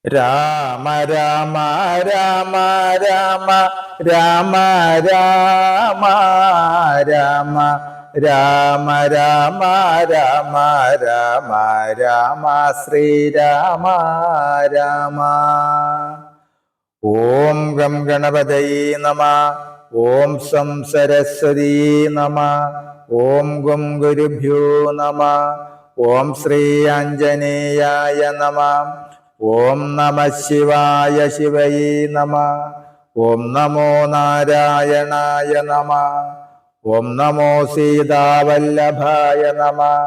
രാമ രാമ രാമ രാമ രാമ രാമ രാമ രാമ രാമ രാമ രാമ രാമ ശ്രീരാമ രാമ. ഓം gum ഗണപതയേ നമഃ. ഓം some Saraswati നമഃ. ഓം gum ഗുരുഭ്യോ നമഃ. ഓം ശ്രീ ആഞ്ജനേയായ നമഃ. ഓം നമ ശിവായ ശിവയേ നമഃ. ഓം നമോ നാരായണായ നമഃ. ഓം നമോ സീതാവല്ലഭായ നമഃ.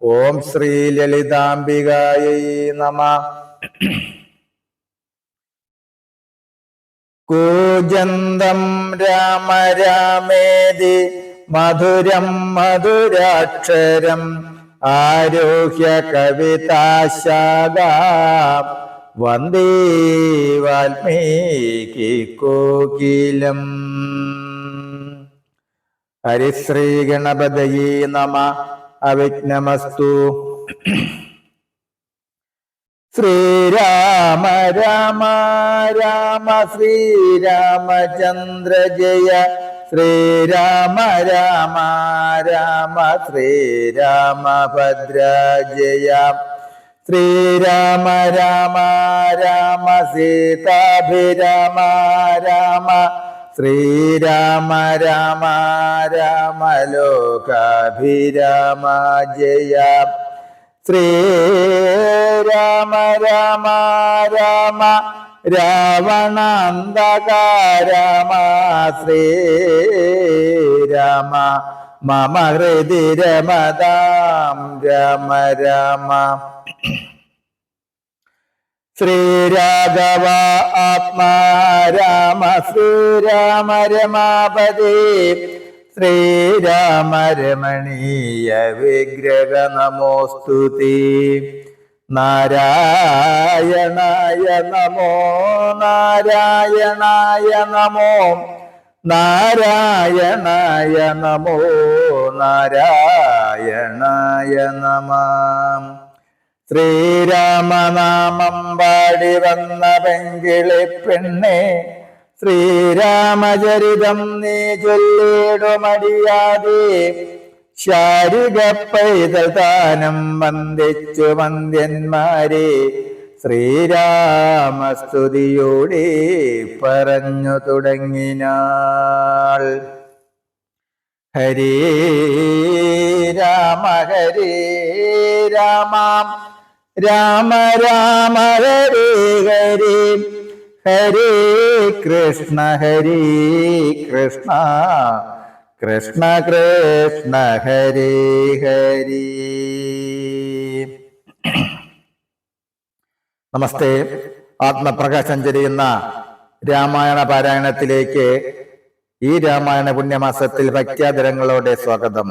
ഓം ശ്രീ ലളിതാംബികായൈ നമഃ. കൂജന്തം രാമ രാമേതി മധുരം മധുരാക്ഷരം ആരോഹ്യ കവിതാശാഖാം വന്ദേ വാൽമീകി കോകിലം. ഹരിശ്രീ ഗണപതയേ നമഃ. അവിഘ്നമസ്തു. ശ്രീരാമ രാമ രാമ ശ്രീരാമചന്ദ്ര ജയ. ശ്രീരാമ രാമ രാമ ശ്രീരാമഭദ്ര ജയ. ശ്രീരാമ രാമ രാമ സീതാഭിരാമ രാമ. ശ്രീരാമ രാമ രാമ ലോകാഭിരാമ ജയ. ശ്രീരാമ രാമ രാമ രാവണാന്തക രാമ. ശ്രീരാമ മമ ഹൃദി രമതാം രാമ രാമ. ശ്രീരാഘവ ആത്മാ രാമ. ശ്രീരാമ രമാപദേ. ശ്രീരാമ രമണീയ വിഗ്രഹ നമോസ്തുതേ. നാരായണായ നമോ നാരായണായ നമോ നാരായണായ നമോ നാരായണായ നമഃ. ശ്രീരാമനാമം പാടി വന്ന പെങ്കിളി പെണ്ണെ. ശ്രീരാമചരിതം നീ ചൊല്ലിടുമടിയാതെ. ശാരിക പൈതൽ താനം വന്ദിച്ചു വന്ദ്യന്മാരെ. ശ്രീരാമസ്തുതിയോടെ പറഞ്ഞു തുടങ്ങിനാൾ. ഹരേ രാമ ഹരേ രാമ രാമ രാമ ഹരേ ഹരേ. ഹരേ കൃഷ്ണ ഹരേ കൃഷ്ണ കൃഷ്ണ കൃഷ്ണ ഹരേ ഹരേ. നമസ്തേ. ആത്മപ്രകാശം ചൊരിയുന്ന രാമായണ പാരായണത്തിലേക്ക് ഈ രാമായണ പുണ്യമാസത്തിൽ ഭക്ത്യാദരങ്ങളോടെ സ്വാഗതം.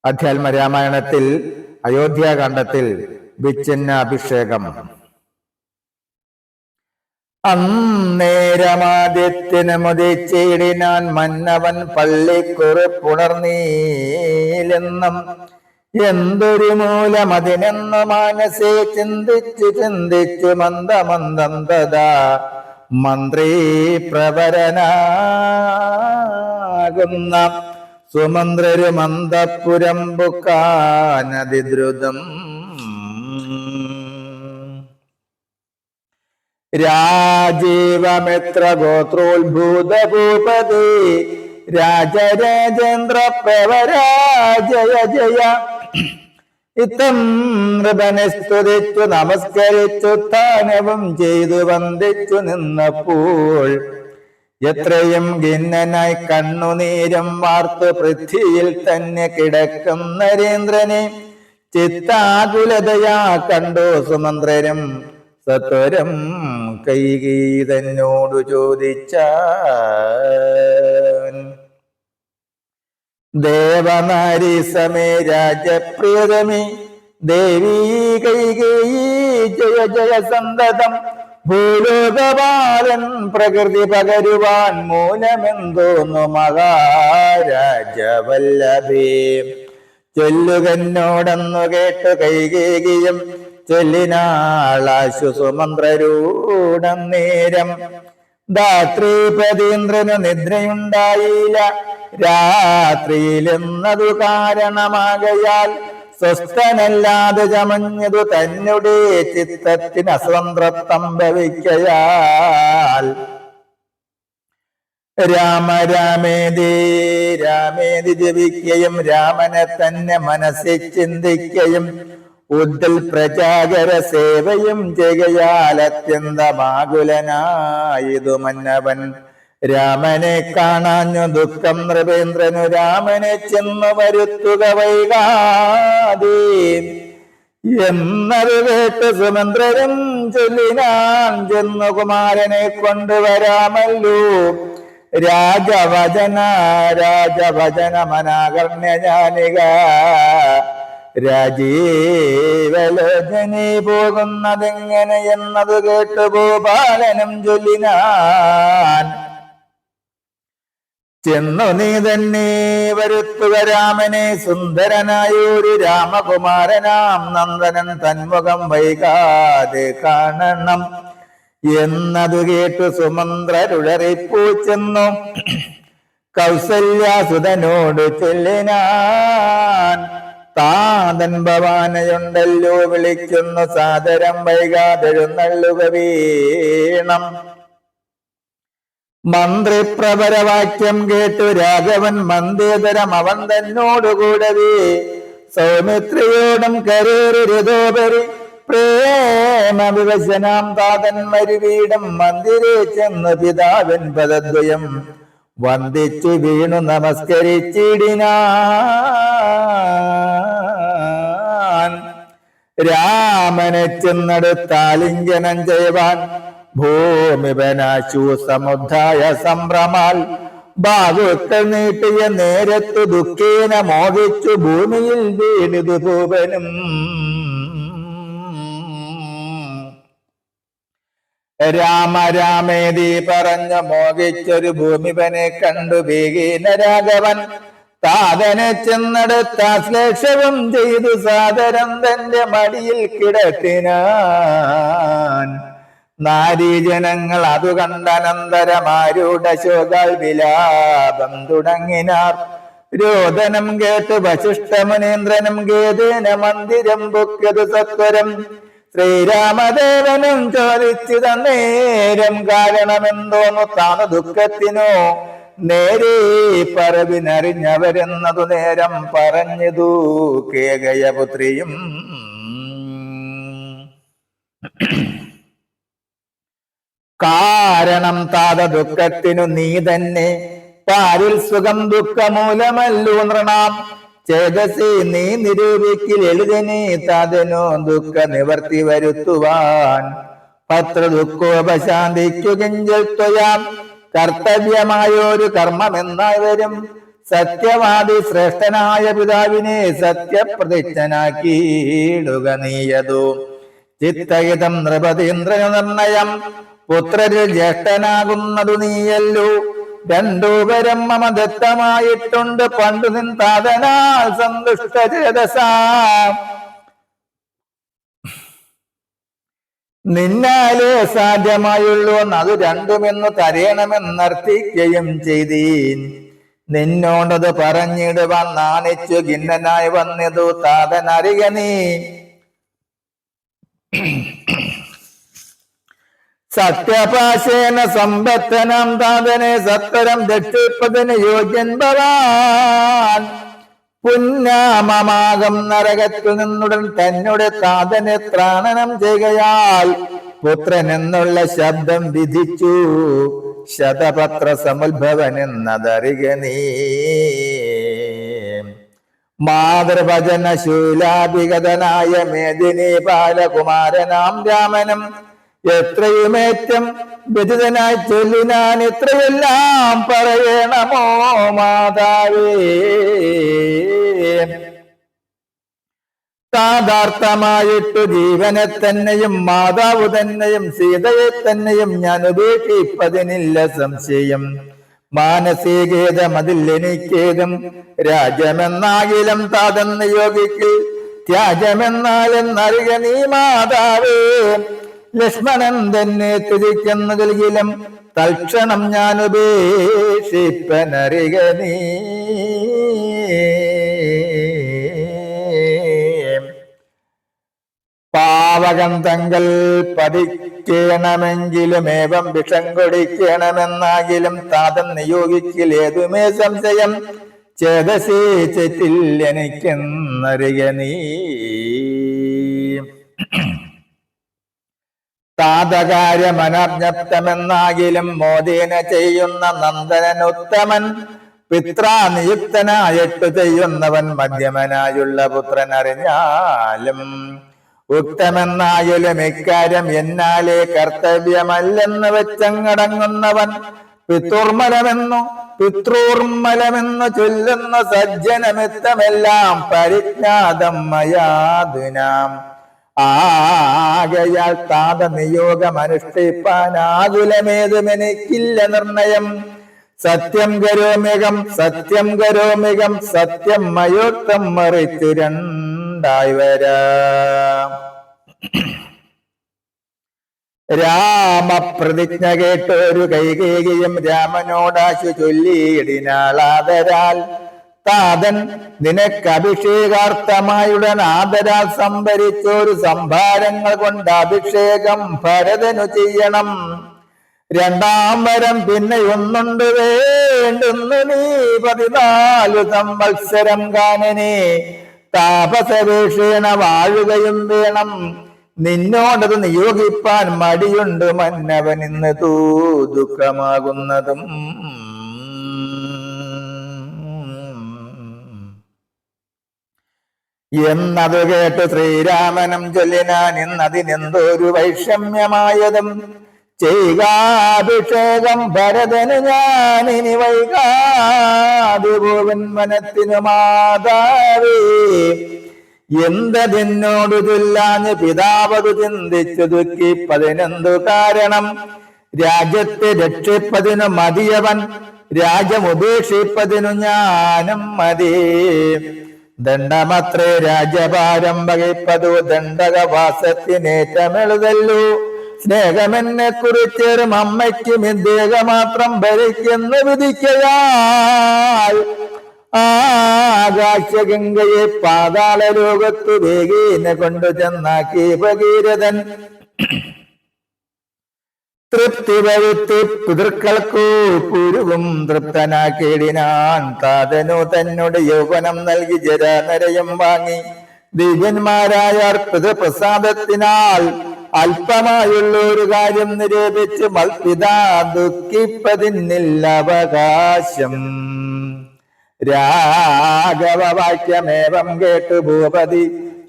അധ്യാത്മ രാമായണത്തിൽ അയോധ്യാകാന്ഡത്തിൽ വിച്ഛിന്ന അഭിഷേകം. അന്നേരമാദിത്യന് മുതിച്ചിടിനാൻ മന്നവൻ പള്ളിക്കുറിപ്പുണർന്നീലെന്നും. എന്തൊരു മൂലമതിനെന്നു മാനസേ ചിന്തിച്ചു ചിന്തിച്ചു മന്ദമന്ദം തഥാ മന്ത്രി പ്രവരനാകുന്ന സുമന്ത്രരും അന്തഃപുരം ബുക്കാനതിദ്രുതം. രാജീവമിത്ര ഗോത്രോത്ഭൂത ഭൂപതി രാജരാജേന്ദ്ര പ്രവരാ ജയ ജയ. ഇത്തം നൃപനെ സ്തുതിച്ചു നമസ്കരിച്ചു സ്ഥാനവും ചെയ്തു വന്ദിച്ചു നിന്നപ്പോൾ എത്രയും ഖിന്നനായി കണ്ണുനീരം വാർത്തു പൃഥ്വിയിൽ തന്നെ കിടക്കും നരേന്ദ്രനെ ചിത്താകുലതയാ കണ്ടു സുമന്ത്രരും സത്വരം കൈകേയി തന്നോടു ചോദിച്ചാൻ. ദേവനാരി സമേ രാജപ്രിയതമേ ദേവീ കൈകേയി ജയ ജയ സന്തതം. ഭൂലോകപാലൻ പ്രകൃതി പകരുവാൻ മൂലമെന്തോന്നു മഹാരാജവല്ലഭേ. ചൊല്ലുകന്നോടെന്നു കേട്ടു കൈകേയിയും ചൊല്ലിനാളാശു സുമന്ത്രരൂഢം നേരം. ധാത്രീപതീന്ദ്രനു നിദ്രയുണ്ടായില്ല രാത്രിയിലെന്നതു കാരണമാകയാൽ സ്വസ്ഥനല്ലാതെ ചമഞ്ഞതു തന്നെ ചിത്തത്തിന് അസ്വതന്ത്രത്വം ഭവിക്കയാൽ. രാമ രാമേതി രാമേതി ജപിക്കുകയും രാമനെ തന്നെ മനസ്സിൽ ചിന്തിക്കുകയും ഉദ്ദൽ പ്രജാകര സേവയും ചെയ്യയാൽ അത്യന്തമാകുലനായതു മന്നവൻ. രാമനെ കാണാഞ്ഞു ദുഃഖം നൃപേന്ദ്രനു രാമനെ ചെന്നു വരുത്തുക വൈകാതെ എന്നത് കേട്ട് സുമന്ത്രരും ചൊല്ലിനാൻ ചെന്നു കുമാരനെ കൊണ്ടുവരാമല്ലോ. രാജവചന മനാകർണ്യജാനിക രാജീവലോചനെ പോകുന്നതെങ്ങനെ എന്നതു കേട്ടു ഭൂപാലനും ചൊല്ലിനാൻ. ചെന്നു നീ തന്നെ വരുത്തുക രാമനെ സുന്ദരനായൊരു രാമകുമാരനാം നന്ദനൻ തന്മുഖം വൈകാതെ കാണണം എന്നതു കേട്ടു സുമന്ത്രരുഴറിപ്പൂ ചെന്നു കൗസല്യാസുതനോട് ചൊല്ലിനാൻ. താതൻ ഭവാനയുണ്ടല്ലോ വിളിക്കുന്നു സാദരം വൈകാതെഴുന്നള്ളുക വീണം. മന്ത്രിപ്രവരവാക്യം കേട്ടു രാഘവൻ മന്ദേതരം അവൻ തന്നോടുകൂടവേ സൗമിത്രിയോടും കരേറിരുതോപരി പ്രേമ വിവശനാം താതൻ മരുവീടും മന്ദിരേ ചെന്ന് പിതാവൻ പദദ്വയം വന്ദിച്ചു വീണു നമസ്കരിച്ചിടിനാൻ. രാമനെ ചെന്നെടുത്താലിംഗനം ചെയ്യുവാൻ ഭൂമിപനാശു സമുദ്ധായ സംഭ്രമാൽ ബാഹുക്കൾ നീട്ടിയ നേരത്തു ദുഃഖേന മോഹിച്ചു ഭൂമിയിൽ വീണിതു ഭൂപനും. രാമ രാമേതി പറഞ്ഞു മോഹിച്ചൊരു ഭൂമിപനെ കണ്ടു വേഗേന രാഘവൻ താതനെ ചെന്നെടുത്താശ്ലേഷവും ചെയ്തു സാദരം തന്റെ മടിയിൽ കിടത്തിനാൻ. നാരീജനങ്ങൾ അതു കണ്ടനന്തരമാരൂഢ ശോകാൽ വിലാപം തുടങ്ങിനാർ. രോദനം കേട്ട് വശിഷ്ഠമുനീന്ദ്രനും ഗേദേന മന്ദിരം പൊക്കിയതു സത്വരം. ശ്രീരാമദേവനും ചോദിച്ചു തന്നേരം കാരണമെന്തോന്നു താണു ദുഃഖത്തിനോ നേരെ പറവിനറിഞ്ഞവരെന്നതു നേരം പറഞ്ഞതു കേകയപുത്രിയും. കാരണം താത ദുഃഖത്തിനു നീ തന്നെ പാരിൽ സുഖം ദുഃഖമൂലമല്ലു നൃണാം ചേതസി നീ നിരൂപിക്കിൽ എഴുതനെ താതനോ ദുഃഖ നിവർത്തി വരുത്തുവാൻ. പത്ര ദുഃഖോപശാന്തിക്കുകെങ്കിൽ ത്വയാം കർത്തവ്യമായൊരു കർമ്മമെന്നായി വരും. സത്യവാദി ശ്രേഷ്ഠനായ പിതാവിനെ സത്യപ്രതിജ്ഞനാക്കിയിടുക നീയതു. ചിത്തഹിതം നൃപതീന്ദ്രനു നിർണയം പുത്രരിൽ ജ്യേഷ്ഠനാകുന്നതു നീയല്ലോ. രണ്ടൂപരം മമ ദത്തമായിട്ടുണ്ട് പണ്ടു നിൻ താതനാൽ സന്തുഷ്ട ചേതസാ. നിന്നാലേ സാധ്യമായുള്ളൂ അത് രണ്ടുമെന്നു തരയണമെന്നർത്ഥിക്കുകയും ചെയ്തീൻ. നിന്നോടത് പറഞ്ഞിടുവാൻ നാണിച്ചു ഖിന്നനായി വന്നതു താതനറിയ നീ. സത്യപാശേന സമ്പത്തനം താതനെ സത്വരം രക്ഷിപ്പതിന് യോഗ്യൻ ഭവാൻ. പുന്നാമമാകം നരകത്തു നിന്നുടൻ തന്നെ താതനെ ത്രാണനം ചെയ്യുകയാൽ പുത്രൻ എന്നുള്ള ശബ്ദം വിധിച്ചു. ശതപത്ര സമുദ്ഭവൻ എന്നതറിക നീ. മാതൃഭജന ശൂലാഭിഗതനായ മേദിനി ബാലകുമാരനാം രാമനും എത്രയുമേറ്റം വ്യതിതനായി ചൊല്ലിനാൻ ഇത്രയെല്ലാം പറയണമോ മാതാവേ. താഥാർത്ഥമായിട്ടു ജീവനെ തന്നെയും മാതാവ് തന്നെയും സീതയെ തന്നെയും ഞാൻ ഉപേക്ഷിപ്പതിനില്ല സംശയം. മാനസികേതം അതിൽ എനിക്കേതും രാജ്യമെന്നാകിലും താതൻ നിയോഗിക്ക് ത്യാജമെന്നാൽ എന്നറിയ നീ മാതാവേ. ലക്ഷ്മണൻ തന്നെ തുതിക്കുന്നതിലും തൽക്ഷണം ഞാൻ ഉപേക്ഷിപ്പനറിക നീ. പാവകം തങ്കൽ പതിക്കണമെങ്കിലും ഏവം വിഷം കൊടിക്കണമെന്നാകിലും താതം നിയോഗിക്കിലേതുമേ സംശയം ചേതസേ ചെറ്റിൽ എനിക്കെന്നറിയ നീ. താതകാര്യമനജ്ഞപ്തമെന്നാകിലും മോദേന ചെയ്യുന്ന നന്ദനനുത്തമൻ പിത്രാനിയുക്തനായിട്ടു ചെയ്യുന്നവൻ മധ്യമനായുള്ള പുത്രൻ അറിഞ്ഞാലും ഉക്തമെന്നായാലും ഇക്കാര്യം എന്നാലേ കർത്തവ്യമല്ലെന്ന് വെച്ചങ്ങടങ്ങുന്നവൻ പിതൃർമ്മലമെന്നു ചൊല്ലുന്ന സജ്ജനമിത്തമെല്ലാം പരിജ്ഞാതം മയാതുനാം. ആകയാൽ താത നിയോഗമനുഷ്ഠിപ്പാനാകുലമേതുമെനിക്കില്ല നിർണയം. സത്യം കരോമികം സത്യം മയോക്തം മറിച്ചു രണ്ടായി വരാം. രാമപ്രതിജ്ഞ കേട്ടൊരു കൈകേകിയും രാമനോടാശു ചൊല്ലിയിടിനാളാദരാൽ താതൻ നിനക്കഭിഷേകാർത്ഥമായുടൻ ആദരാൽ സംഭരിച്ചൊരു സംഭാരങ്ങൾ കൊണ്ട് അഭിഷേകം ഭരതനു ചെയ്യണം. രണ്ടാം വരം പിന്നെ ഒന്നുണ്ട് വേണ്ടുന്നു നീ 14 സംവത്സരം കാനനെ താപസവേഷേണ വാഴുകയും വേണം. നിന്നോടത് നിയോഗിപ്പാൻ മടിയുണ്ട് മന്നവൻ ഇന്ന് തൂ ദുഃഖമാകുന്നതും. എന്നതു കേട്ട് ശ്രീരാമനും ചൊല്ലിനാൻ ഇന്നതിനെന്തൊരു വൈഷമ്യമായതും ചെയ്യുകാഭിഷേകം ഭരതന് ഞാനിനി വൈകാതിപോവൻ മനത്തിനു മാതാവേ. എന്തതിനോടു ചൊല്ലാഞ്ഞ് പിതാവതു ചിന്തിച്ചു ദുഃഖി 11 കാരണം. രാജ്യത്തെ രക്ഷിപ്പതിനു മതിയവൻ രാജ്യമുപേക്ഷിപ്പതിനു ഞാനും മതി. ദണ്ഡമത്രേ രാജ്യഭാരം വഹിപ്പതു ദണ്ഡകവാസത്തിനേറ്റമെഴുതല്ലു. സ്നേഹമെന്നെ കുറിച്ചേറും അമ്മയ്ക്കും ഇദ്ദേഹമാത്രം ഭരിക്കുന്നു വിധിക്കയാൽ. ആകാശഗംഗയെ പാതാള ലോകത്തു വേഗേന കൊണ്ടു ചെന്നാക്കി ഭഗീരഥൻ. തൃപ്തി വരുത്തി പിതൃക്കൾക്കു പുരുവും തൃപ്തനാക്കിയിടിനാൻ. താതനു തന്നോട് യൗവനം നൽകി ജരാനരയും വാങ്ങി. ദിവ്യന്മാരായ പിതൃപ്രസാദത്തിനാൽ അല്പമായുള്ളൊരു കാര്യം നിരൂപിച്ച് മൽപിതാ ദുഃഖിപ്പതിന്നില്ല അവകാശം. രാഘവവാക്യമേവം കേട്ടു ഭൂപതി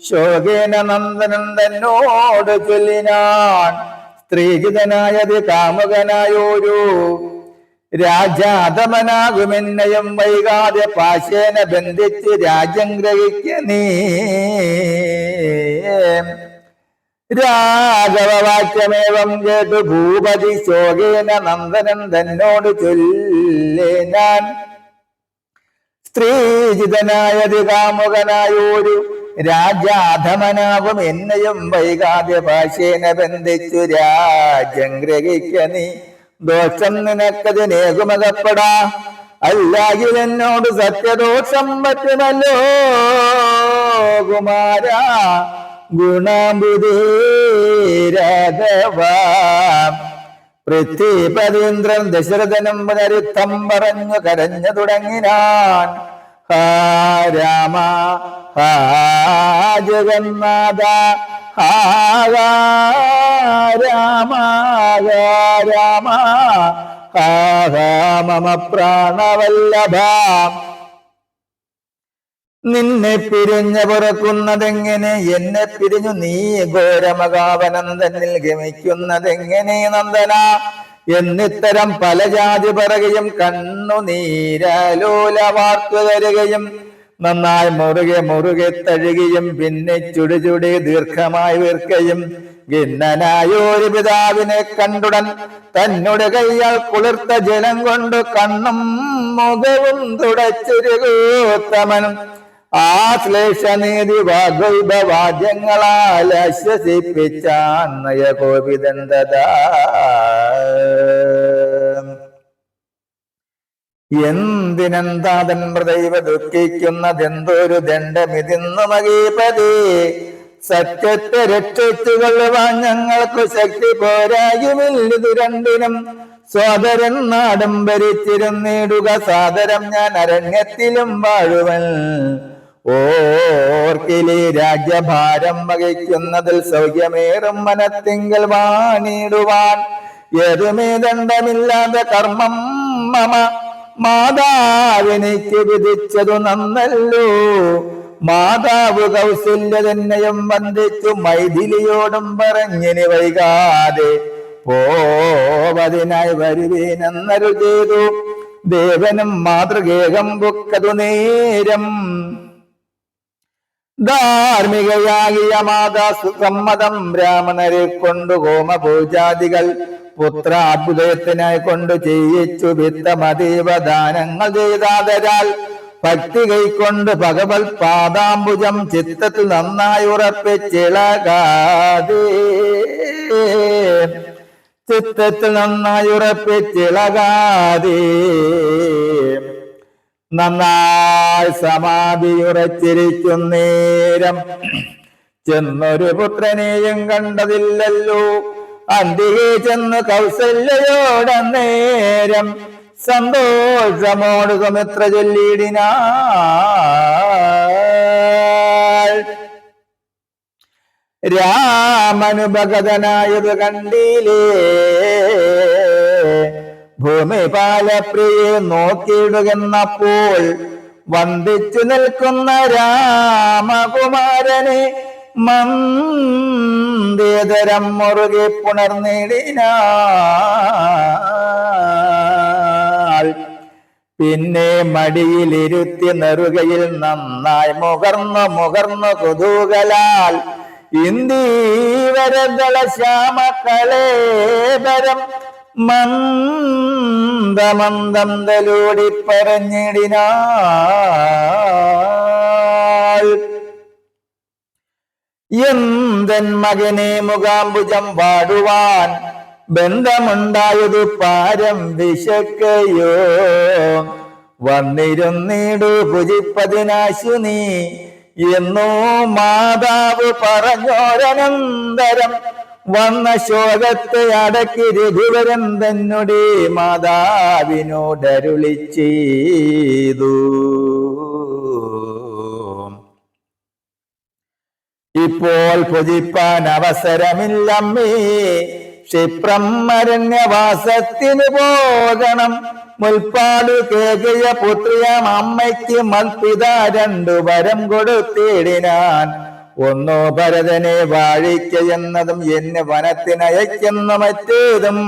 ശോകേന നന്ദനൻ തന്നോട് ചൊല്ലിനാൻ. സ്ത്രീജിതനായത് കാമുകനായോരു രാജാധമനാകുമെന്നയും വൈകാതെ പാശേന ബന്ധിച്ച് രാജ്യം ഗ്രഹിക്ക നീ. രാഘവവാക്യമേവം കേട്ടു ഭൂപതി ശോകേന നന്ദനൻ തന്നോട് ചൊല്ലിനാൻ. സ്ത്രീജിതനായത് കാമുകനായോരു രാജാധമനാകും എന്നെയും വൈകാതെ ഭാഷേന ബന്ധിച്ചു രാജ്യം ഗ്രഹിക്ക നീ. ദോഷം നിനക്കതിനേകുമകപ്പെടാ അല്ലാകിൽ എന്നോട് സത്യദോഷം പറ്റുമല്ലോ കുമാര ഗുണബുദ്ധീരഥവ. പൃഥ്വിപതീന്ദ്രൻ ദശരഥനും പുനരുദ്ധം പറഞ്ഞു കരഞ്ഞു തുടങ്ങിനാൻ. ഹാ രാമ ഹാ ജഗന്നാഥ ഹാ രാമ രാമ ഹാ മമ പ്രാണവല്ലഭ. നിന്നെ പിരിഞ്ഞു പുറക്കുന്നതെങ്ങനെ, എന്നെ പിരിഞ്ഞു നീ ഘോരമകാവനം തന്നിൽ ഗമിക്കുന്നതെങ്ങനെ നന്ദന. എന്നിത്തരം പല ജാതി പറയുകയും കണ്ണുനീരാലോല വാർത്തു തരുകയും നന്നായി മുറുകെ തഴുകിയും പിന്നെ ചുടുചുടി ദീർഘമായി വീർക്കയും. ഖിന്നനായൊരു പിതാവിനെ കണ്ടുടൻ തന്നോട് കൈയാൽ കുളിർത്ത ജലം കൊണ്ട് കണ്ണും മുഖവും തുടച്ചിരുകൂത്തമൻ. ആശ്ലേഷനീതി വാഗ്വൈഭവാദ്യങ്ങളാൽ ആശ്വസിപ്പിച്ചാൻ നയകോപിതൻ തഥാ. എന്തിനെന്താതൻ മൃദൈവ ദുഃഖിക്കുന്നതെന്തൊരു ദണ്ഡമിതിന്നു മകീപതി. സത്യത്തെ രക്ഷിച്ചുകൊള്ളുവാൻ ഞങ്ങൾക്കു ശക്തി പോരായുമില്ലിതു രണ്ടിനും. സോദരൻ നാടും ഭരിച്ചിരുന്നിടുക സാദരം ഞാൻ അരണ്യത്തിലും വാഴുവൻ. ഓർക്കിലി രാജ്യഭാരം വഹിക്കുന്നതിൽ സൗഖ്യമേറും മനത്തിങ്കൽ വാണിടുവാൻ. ഏതുമേ ദണ്ഡമില്ലാതെ കർമ്മം മമ മാതാവിനിക്ക് വിധിച്ചതു നന്നല്ലോ. മാതാവ് കൗസല്യ തന്നെയും വന്ദിച്ചു മൈഥിലിയോടും പറഞ്ഞിനി വൈകാതെ പോവതിനായി വരുവീനെന്നരു ചെയ്തു. ദേവനും മാതൃകേകം ബുക്കതു നേരം. ധാർമ്മികയാകിയ മാതാ സുസമ്മതം ബ്രാഹ്മണരെ കൊണ്ടു ഹോമപൂജാദികൾ പുത്രാഭ്യുദയത്തിനായി കൊണ്ടു ചെയ്യിച്ചു. വിത്തമതീവ ദാനങ്ങൾ ചെയ്താതരാൽ ഭക്തി കൈക്കൊണ്ട് ഭഗവത് പാദാംബുജം ചിത്തത്തിൽ നന്നായി ഉറപ്പിച്ചിളകാതെ. ചിത്തത്തിൽ നന്നായി ഉറപ്പിച്ചിളകാതെ നന്നായി സമാധിയുറച്ചിരിക്കുന്നേരം ചെന്നൊരു പുത്രനെയും കണ്ടതില്ലല്ലോ. അന്തികെ ചെന്ന് കൗസല്യയോടന്നേരം സന്തോഷമോട് സുമിത്ര ചൊല്ലിടിനാൾ. രാമനുഭഗതനായത് കണ്ടിലേ. ഭൂമിപാലപ്രിയെ നോക്കിയിടുകെന്നപ്പോൾ വന്ദിച്ചു നിൽക്കുന്ന രാമകുമാരനെ മന്ദേതരം മുറുകെ പുണർന്നിടിനാൾ. പിന്നെ മടിയിലിരുത്തി നെറുകയിൽ നന്നായി മുകർന്നു കുതൂകലാൽ ഇന്ദീവരദള ശ്യാമ കളേബരം മന്ദമന്ദം തലോടി പറഞ്ഞിടിനാൾ. എന്തൻ മകനെ മുഖാംബുജം വാടുവാൻ ബന്ധമുണ്ടായതു പാരം വിശക്കയോ. വന്നിരുന്നിടു ഭുജിപ്പതിനാശു നീ എന്നോ മാതാവ് പറഞ്ഞോരനന്തരം. വന്ന ശോകത്തെ അടക്കി രഘുവരൻ തന്നുടെ മാതാവിനോടരുളി ചെയ്തു. ഇപ്പോൾ ഭുജിപ്പാൻ അവസരമില്ലമ്മേ. ക്ഷിപ്രം അരണ്യവാസത്തിനു പോകണം. മുൽപ്പാടു കേകയ പുത്രിയാം അമ്മയ്ക്ക് മൽപിത രണ്ടു വരം കൊടുത്തിടിനാൻ. ഒന്നോ ഭരതനെ വാഴിക്കയെന്നതും എന്നെ വനത്തിനയക്കുന്ന മറ്റേതും.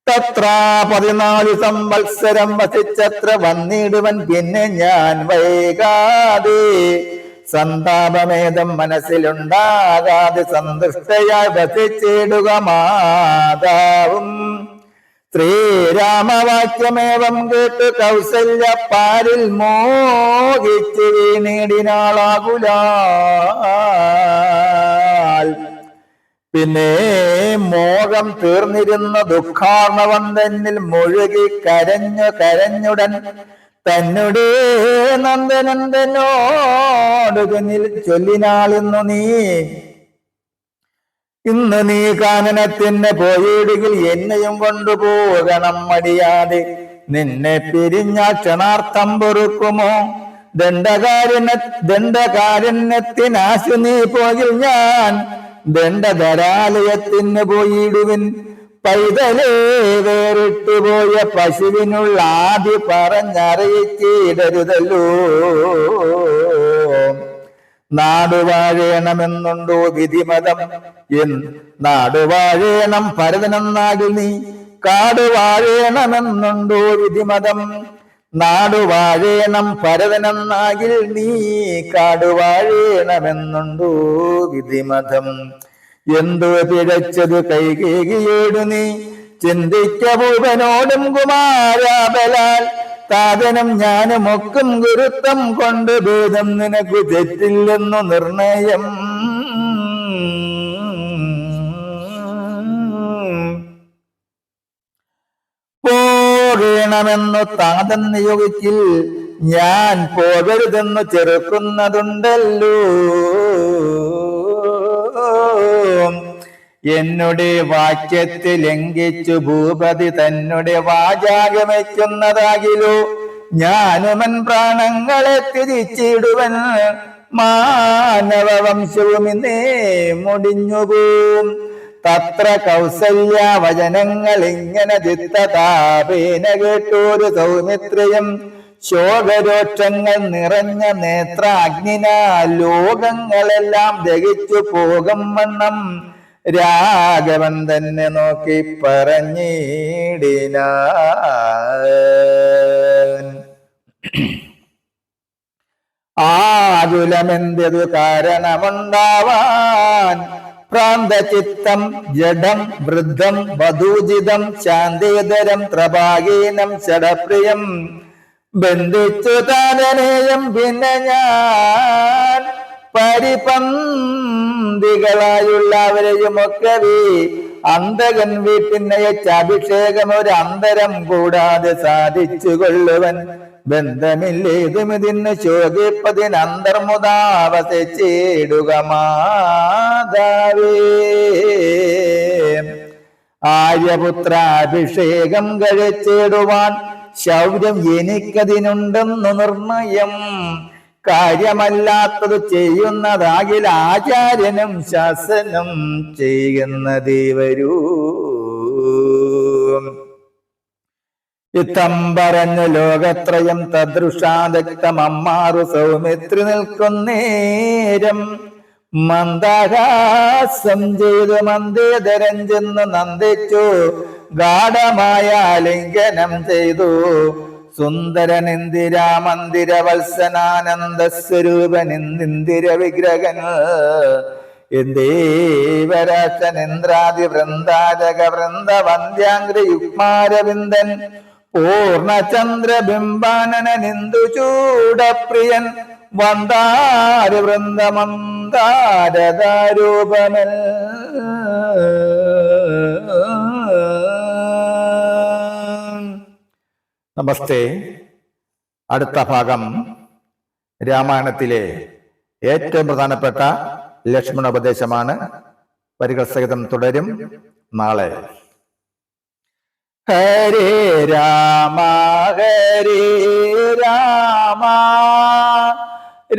തത്ര 14 സംവത്സരം വസിച്ചത്ര വന്നിടുവൻ പിന്നെ ഞാൻ വൈകാതെ. സന്താപമേതം മനസ്സിലുണ്ടാകാതെ സന്തുഷ്ടയായി വസിച്ചിടുക മാതാവും. ശ്രീരാമവാക്യമേവം കേട്ട് കൗസല്യ പാരിൽ മോഹിച്ചു വീണിടിനാളാകുലാൽ. പിന്നെ മോഹം തീർന്നിരുന്ന ദുഃഖാർണവൻ തന്നിൽ മുഴുകി കരഞ്ഞുടൻ തന്നെ നന്ദനന്ദനോട് കുഞ്ഞിൽ ചൊല്ലിനാളിന്നു ഇന്ന് നീ കാനനത്തിന് പോയിടുകിൽ എന്നെയും കൊണ്ടുപോകണം മടിയാതെ. നിന്നെ പിരിഞ്ഞ ക്ഷണാർത്ഥം പൊറുക്കുമോ? ദണ്ഡകാരണ്യത്തിനാശു നീ പോകിൽ ഞാൻ ദണ്ഡധരാലയത്തിന് പോയിടുവിൻ. പൈതലേ വേറിട്ടുപോയ പശുവിനുള്ള ആദി പറഞ്ഞറിയിച്ചിടരുതല്ലോ. നാടുവാഴേണമെന്നുണ്ടോ വിധിമതം? നാടുവാഴേണം ഭരതനെന്നാകിൽ നീ കാടുവാഴേണമെന്നുണ്ടോ വിധിമതം? നാടുവാഴേണം ഭരതനെന്നാകിൽ നീ കാടുവാഴേണമെന്നുണ്ടോ വിധിമതം? എന്തു പിഴച്ചതു കൈകേകിയോടു നീ ചിന്തിക്ക ഭൂപനോടും കുമാരാബലാൽ. താതനും ഞാനും ഒക്കും ഗുരുത്വം കൊണ്ട് ഭേദം നിനക്കു തെറ്റില്ലെന്നു നിർണയം. പോകണമെന്നു താതൻ നിയോഗിച്ചിൽ ഞാൻ പോകരുതെന്നു ചെറുക്കുന്നതുണ്ടല്ലോ. എന്നുടെ വാക്യത്തെ ലംഘിച്ചു ഭൂപതി തന്നെ വാചാഗമിക്കുന്നതാകിലോ ഞാനുമൻ പ്രാണങ്ങളെ തിരിച്ചിടുവൻ. മാനവ വംശവും ഇന്നേ മുടിഞ്ഞുപോം. തത്ര കൗസല്യ വചനങ്ങൾ ഇങ്ങനെ ചിത്തതാപേന കേട്ടോരു സൗമിത്രയും ശോകരോക്ഷങ്ങൾ നിറഞ്ഞ നേത്രാഗ്നിന ലോകങ്ങളെല്ലാം ദഹിച്ചു പോകും വണ്ണം രാഘവൻ തന്നെ നോക്കി പറഞ്ഞിടിനാൻ. ആകുലമെന്തു കാരണമുണ്ടാവാൻ പ്രാന്തചിത്തം ജഡം വൃദ്ധം വധൂജിതം ശാന്തേതരം ത്രപാകീനം ഷഡപ്രിയം ബന്ധിച്ചു താതനേയം പിന്നെ ഞാൻ പരിപന്തികളായുള്ളവരെയുമൊക്കവേ അന്തകൻ വീട്ടിനയച്ച അഭിഷേകം ഒരു അന്തരം കൂടാതെ സാധിച്ചു കൊള്ളുവൻ. ബന്ധമില്ലേതുമിതിന് ശോകിപ്പതിനന്തർമുദാവസിച്ചിടുക മാതാവേ. ആര്യപുത്രാഭിഷേകം കഴിച്ചിടുവാൻ ശൗര്യം എനിക്കതിനുണ്ടെന്നു നിർണയം. കാര്യമല്ലാത്തത് ചെയ്യുന്നതാകിൽ ആചാര്യനും ശാസനം ചെയ്യുന്നതേ വരൂ. ഇത്തം പറഞ്ഞു ലോകത്രയം തദൃശാദക്തമമ്മാറു സൗമിത്രി നിൽക്കുന്നേരം മന്ദഹാസം ചെയ്തു മന്ദേതരം ചെന്ന് നന്ദിച്ചു ഗാഠമായ ലിംഗനം ചെയ്തു. സുന്ദരനിന്ദിര മന്ദിര വത്സനാനന്ദ സ്വരൂപനിന്ദിര വിഗ്രഹൻ ഇന്ദേവരാശനിന്ദ്രാദി വൃന്ദാരക വൃന്ദ വന്ദ്യാംഗ്രി യുഗ്മാരവിന്ദൻ പൂർണ്ണചന്ദ്രബിംബാനനിന്ദു ചൂടപ്രിയൻ വന്ദാരി വൃന്ദമന്ദാരദാരൂപമൽ. നമസ്തേ. അടുത്ത ഭാഗം രാമായണത്തിലെ ഏറ്റവും പ്രധാനപ്പെട്ട ലക്ഷ്മണോപദേശമാണ്. വരികൾ സഹിതം തുടരും നാളെ. ഹരേ രാമ ഹരേ രാമ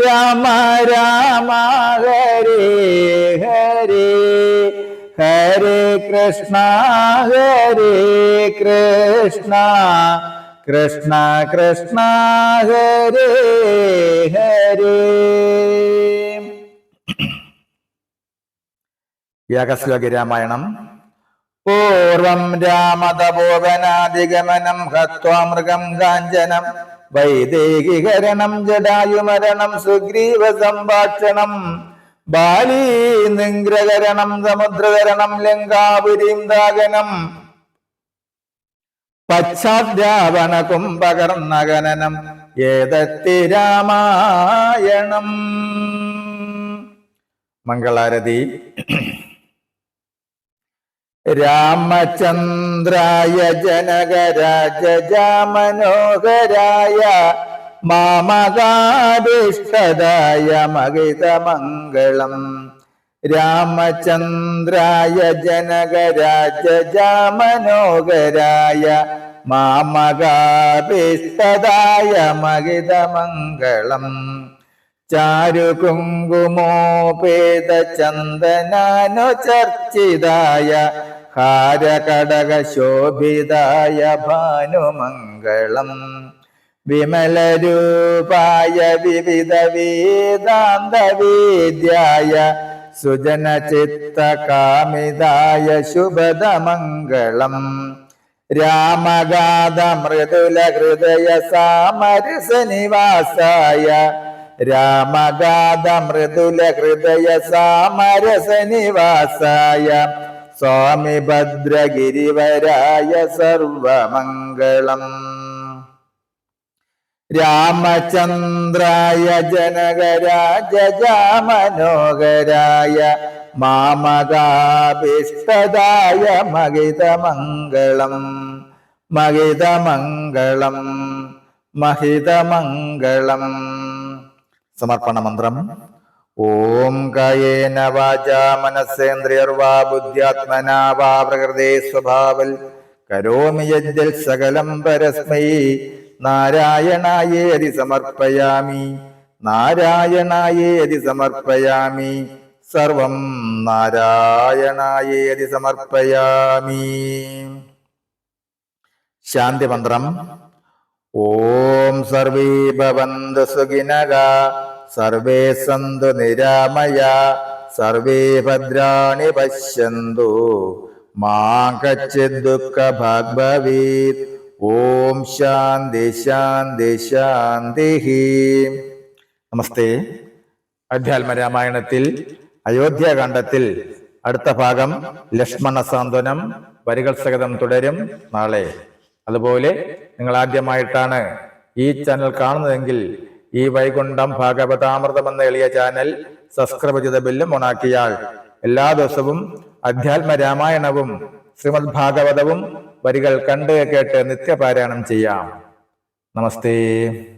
രാമ രാമ ഹരേ ഹരേ ഹരേ കൃഷ്ണ ഹരേ കൃഷ്ണ കൃഷ്ണ കൃഷ്ണ ഹരേ ഹരേ. യാഗശ്ലോകി രാമായണം. പൂർവം രാമതപോവനാദിഗമനം ഹത്വാ മൃഗം കാഞ്ചനം വൈദേഹികരണം ജടായുമരണം സുഗ്രീവ സംഭാഷണം ബാലീ നിഗ്രകരണം സമുദ്രകരണം ലങ്കാപുരീം ദാഗനം പശ്ചാദ്യാവന കുംഭകർണഗണനം ഏതത്തി രാമായണം. മംഗളാരതി. രാമചന്ദ്രായ ജനകരാജാമനോഹരായ മാമകാഭീഷ്ടദായ മഹിതമംഗളം. രാമചന്ദ്രായ ജനകരാജാമനോഹരായ മാമകാഭീഷ്ടദായ മഹിതമംഗളം. ചാരുകുങ്കുമോപേത ചന്ദനാനുചർച്ചിതായ ഹാരകടക ശോഭിതായ ഭാനുമംഗളം. വിമലരൂപായ വിവിധ വേദാന്തവേദ്യായ സുജനചിത്തകാമിതായ ശുഭദമംഗളം. രാമഗാധ മൃദുല ഹൃദയ സാമരസനിവാസായ രാമഗാധ മൃദുല ഹൃദയ സാമരസനിവാസായ സ്വാമി ഭദ്രഗിരിവരായ സർവമംഗളം. രാമചന്ദ്രായ ജനകരാജാമനോഹരായ മാമകാഭീഷ്ടദായ മഹിതമംഗളം മഹിതമംഗളം മഹിതമംഗളം. സമർപ്പണ മന്ത്രം. ഓം കായേന വാചാ മനസ്സേന്ദ്രിയർവാ ബുദ്ധ്യാത്മനാ വാ പ്രകൃതേ സ്വഭാവൽ കരോമി യജ്ജൽ സകലം പരസ്മൈ നാരായണായേതി സമർപ്പയാമി നാരായണായേതി സമർപ്പയാമി സർവം നാരായണായേതി സമർപ്പയാമി. ശാന്തി മന്ത്രം. ഓം സർവേ ഭവന്തു സുഖിനഃ സർവേ സന്തു നിരാമയാ സർവേ ഭദ്രാണി പശ്യന്തു മാ കശ്ചിത് ദുഃഖഭാഗ് ഭവേത്. ഓം ശാന്തി ശാന്തി ശാന്തി. നമസ്തേ. അധ്യാത്മരാമായണത്തിൽ അയോധ്യാകാന്ഡത്തിൽ അടുത്ത ഭാഗം ലക്ഷ്മണ സാന്ത്വനം വരികൾ സഹിതം തുടരും നാളെ. അതുപോലെ നിങ്ങൾ ആദ്യമായിട്ടാണ് ഈ ചാനൽ കാണുന്നതെങ്കിൽ ഈ വൈകുണ്ഠം ഭാഗവതാമൃതം എന്ന എളിയ ചാനൽ സബ്സ്ക്രൈബ് ചെയ്ത ബെല്ലും ഓണാക്കിയാൽ എല്ലാ ദിവസവും അധ്യാത്മ രാമായണവും ശ്രീമദ് ഭാഗവതവും വരികൾ കണ്ട് കേട്ട് നിത്യപാരായണം ചെയ്യാം. നമസ്തേ.